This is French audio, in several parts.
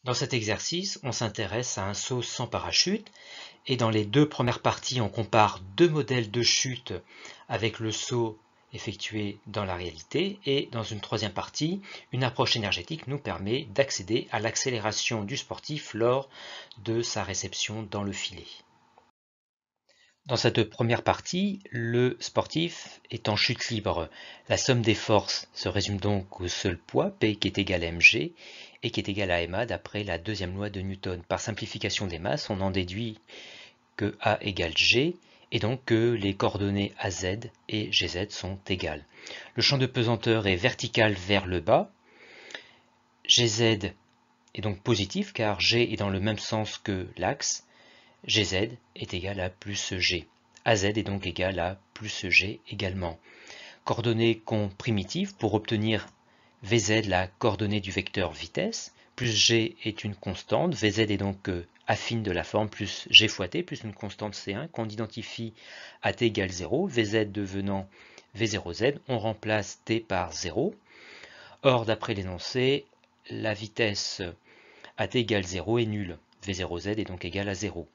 Dans cet exercice, on s'intéresse à un saut sans parachute et dans les deux premières parties, on compare deux modèles de chute avec le saut effectué dans la réalité et dans une troisième partie, une approche énergétique nous permet d'accéder à l'accélération du sportif lors de sa réception dans le filet. Dans cette première partie, le sportif est en chute libre. La somme des forces se résume donc au seul poids, P qui est égal à mg, et qui est égal à ma d'après la deuxième loi de Newton. Par simplification des masses, on en déduit que A égale G, et donc que les coordonnées AZ et GZ sont égales. Le champ de pesanteur est vertical vers le bas. GZ est donc positif car G est dans le même sens que l'axe. GZ est égal à plus G. AZ est donc égal à plus G également. Coordonnées primitives pour obtenir Vz, la coordonnée du vecteur vitesse, plus G est une constante, Vz est donc affine de la forme plus G fois T, plus une constante C1 qu'on identifie à T égale 0, Vz devenant V0Z, on remplace T par 0. Or, d'après l'énoncé, la vitesse à T égale 0 est nulle, V0Z est donc égal à 0.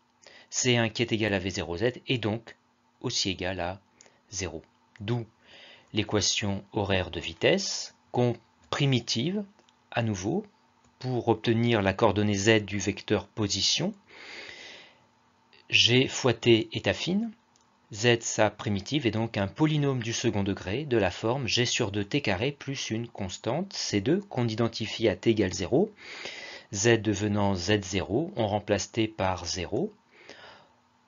C1 qui est égal à V0Z est donc aussi égal à 0. D'où l'équation horaire de vitesse, primitive, à nouveau, pour obtenir la coordonnée z du vecteur position. G fois t est affine, z sa primitive est donc un polynôme du second degré de la forme g sur 2 t carré plus une constante c2 qu'on identifie à t égale 0. Z devenant z0, on remplace t par 0.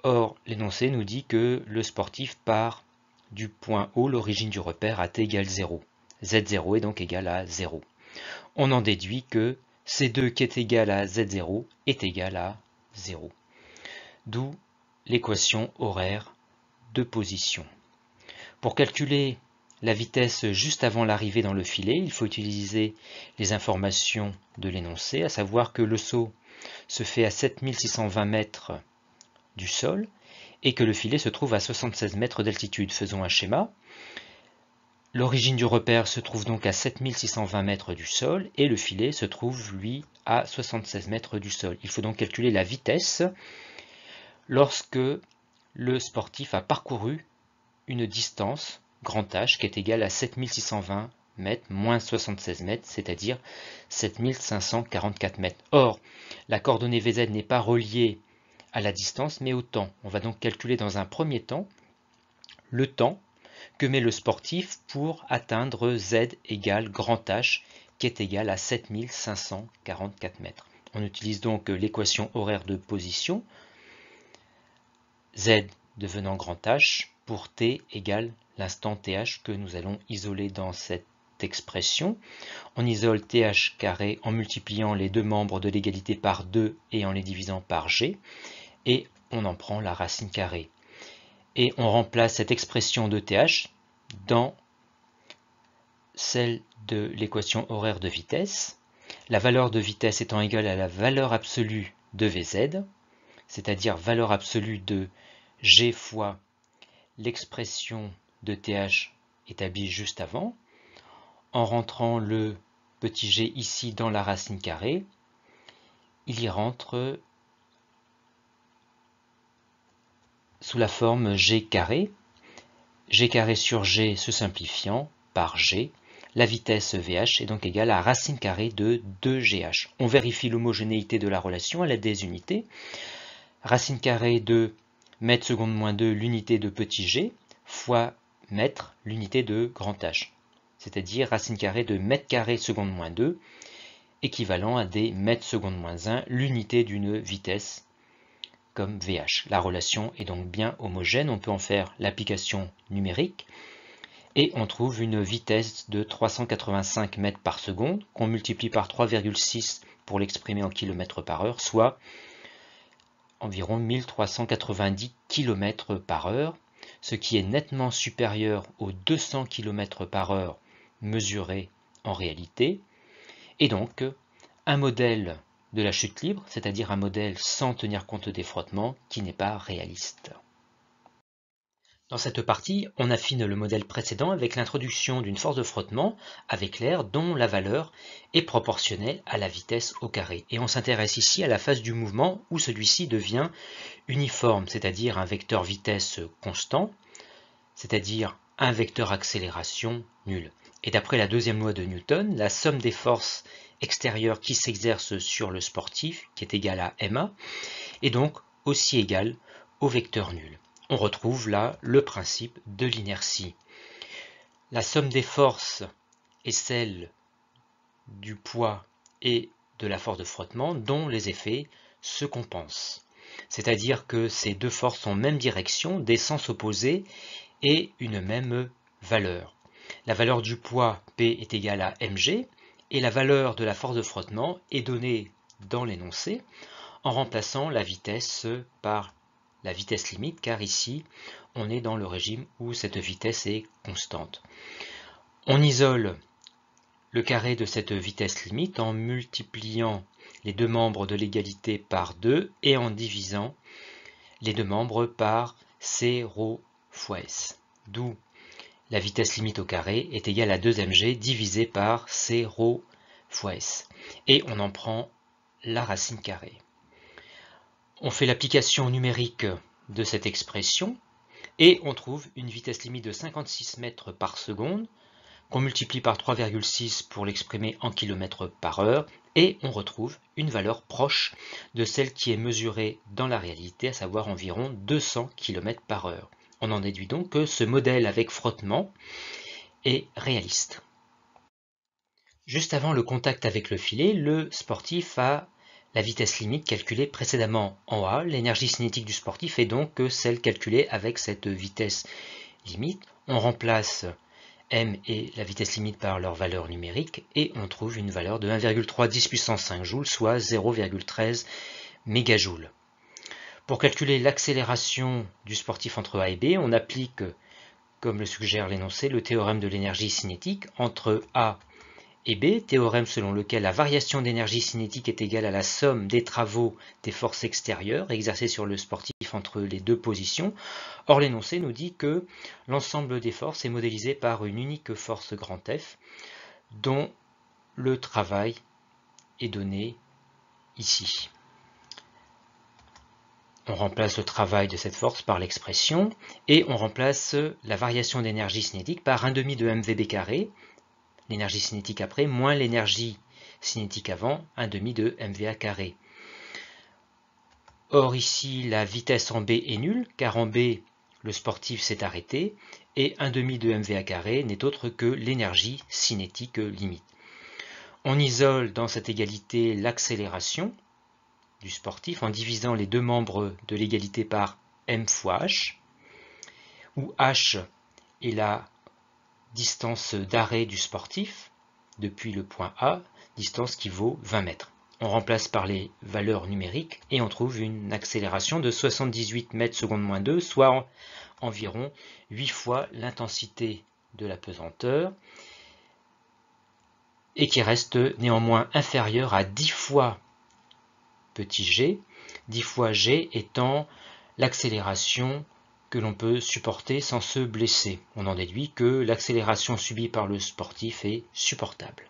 Or, l'énoncé nous dit que le sportif part du point O, l'origine du repère, à t égale 0. Z0 est donc égal à 0. On en déduit que C2 qui est égal à Z0 est égal à 0. D'où l'équation horaire de position. Pour calculer la vitesse juste avant l'arrivée dans le filet, il faut utiliser les informations de l'énoncé, à savoir que le saut se fait à 7620 mètres du sol et que le filet se trouve à 76 mètres d'altitude. Faisons un schéma. L'origine du repère se trouve donc à 7620 mètres du sol et le filet se trouve, lui, à 76 mètres du sol. Il faut donc calculer la vitesse lorsque le sportif a parcouru une distance, grand H, qui est égale à 7620 mètres moins 76 mètres, c'est-à-dire 7544 mètres. Or, la coordonnée Vz n'est pas reliée à la distance, mais au temps. On va donc calculer dans un premier temps le temps que met le sportif pour atteindre z égale grand H, qui est égal à 7544 mètres. On utilise donc l'équation horaire de position, z devenant grand H, pour t égale l'instant th que nous allons isoler dans cette expression. On isole th carré en multipliant les deux membres de l'égalité par 2 et en les divisant par g, et on en prend la racine carrée. Et on remplace cette expression de th dans celle de l'équation horaire de vitesse, la valeur de vitesse étant égale à la valeur absolue de Vz, c'est-à-dire valeur absolue de g fois l'expression de th établie juste avant. En rentrant le petit g ici dans la racine carrée, il y rentre sous la forme g carré. G carré sur g se simplifiant par g, la vitesse VH est donc égale à racine carrée de 2GH. On vérifie l'homogénéité de la relation à l'aide des unités. Racine carrée de mètre seconde moins 2, l'unité de petit g, fois mètre, l'unité de grand H. C'est-à-dire racine carrée de mètre carré seconde moins 2, équivalent à des mètres seconde moins 1, l'unité d'une vitesse comme VH. La relation est donc bien homogène, on peut en faire l'application numérique et on trouve une vitesse de 385 mètres par seconde qu'on multiplie par 3,6 pour l'exprimer en km par heure, soit environ 1390 km par heure, ce qui est nettement supérieur aux 200 km par heure mesurés en réalité, et donc un modèle de la chute libre, c'est-à-dire un modèle sans tenir compte des frottements qui n'est pas réaliste. Dans cette partie, on affine le modèle précédent avec l'introduction d'une force de frottement avec l'air dont la valeur est proportionnelle à la vitesse au carré. Et on s'intéresse ici à la phase du mouvement où celui-ci devient uniforme, c'est-à-dire un vecteur vitesse constant, c'est-à-dire un vecteur accélération nul. Et d'après la deuxième loi de Newton, la somme des forces extérieures qui s'exercent sur le sportif, qui est égale à ma, est donc aussi égale au vecteur nul. On retrouve là le principe de l'inertie. La somme des forces est celle du poids et de la force de frottement dont les effets se compensent. C'est-à-dire que ces deux forces ont même direction, des sens opposés et une même valeur. La valeur du poids P est égale à mg et la valeur de la force de frottement est donnée dans l'énoncé en remplaçant la vitesse par la vitesse limite, car ici on est dans le régime où cette vitesse est constante. On isole le carré de cette vitesse limite en multipliant les deux membres de l'égalité par 2 et en divisant les deux membres par c ρ fois s. D'où la vitesse limite au carré est égale à 2mg divisé par c ρ fois s. Et on en prend la racine carrée. On fait l'application numérique de cette expression et on trouve une vitesse limite de 56 mètres par seconde qu'on multiplie par 3,6 pour l'exprimer en km par heure et on retrouve une valeur proche de celle qui est mesurée dans la réalité, à savoir environ 200 km par heure. On en déduit donc que ce modèle avec frottement est réaliste. Juste avant le contact avec le filet, le sportif a la vitesse limite calculée précédemment en A. L'énergie cinétique du sportif est donc celle calculée avec cette vitesse limite. On remplace m et la vitesse limite par leur valeur numérique et on trouve une valeur de 1,3 10 puissance 5 joules, soit 0,13 mégajoules. Pour calculer l'accélération du sportif entre A et B, on applique, comme le suggère l'énoncé, le théorème de l'énergie cinétique entre A et B, théorème selon lequel la variation d'énergie cinétique est égale à la somme des travaux des forces extérieures exercées sur le sportif entre les deux positions. Or, l'énoncé nous dit que l'ensemble des forces est modélisé par une unique force grand F, dont le travail est donné ici. On remplace le travail de cette force par l'expression, et on remplace la variation d'énergie cinétique par 1/2 de mvb carré, l'énergie cinétique après, moins l'énergie cinétique avant, 1/2 de mva carré. Or ici, la vitesse en B est nulle, car en B, le sportif s'est arrêté, et 1/2 de mva carré n'est autre que l'énergie cinétique limite. On isole dans cette égalité l'accélération du sportif en divisant les deux membres de l'égalité par m fois h, où h est la distance d'arrêt du sportif depuis le point A, distance qui vaut 20 mètres. On remplace par les valeurs numériques et on trouve une accélération de 78 mètres secondes moins 2, soit environ 8 fois l'intensité de la pesanteur et qui reste néanmoins inférieure à 10 fois petit g, 10 fois g étant l'accélération que l'on peut supporter sans se blesser. On en déduit que l'accélération subie par le sportif est supportable.